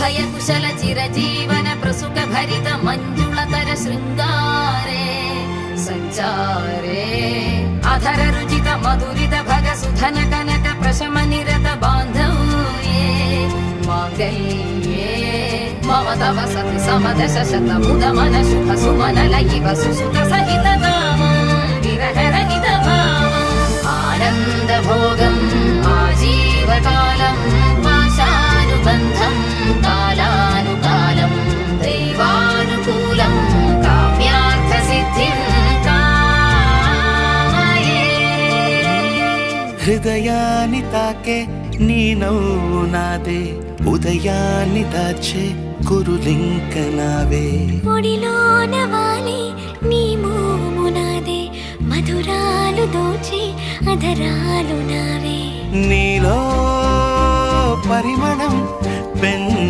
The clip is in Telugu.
అభయ కుశల చిరజీవన ప్రసుక భరిత మంజుళతర శృంగారే సంచారే అధర రుచిత మధురిత భగ సుధన కనక ప్రశమ నిరత బాంధవ్యే మాంగళ్యే మమ తవ సతి సమదశ శత ముద మన శుభ సుమనల ఇవ సుసుత సహిత విరహ రహిత భావం ఆనంద భోగం ఆజీవకాలం పాశానుబంధం కాలానుకాలం దైవానుకూలం కామ్యార్థ సిద్ధిం కామయే. హృదయాన్ని తాకే నీ నవ్వు నాదే, ఉదయాన్ని దాచే కురులింక నావే. ఒడిలోన వాలే నీ మోము నాదే, మధురాలు దోచే అధరాలు నావే. నీలో పరిమళం పెంచు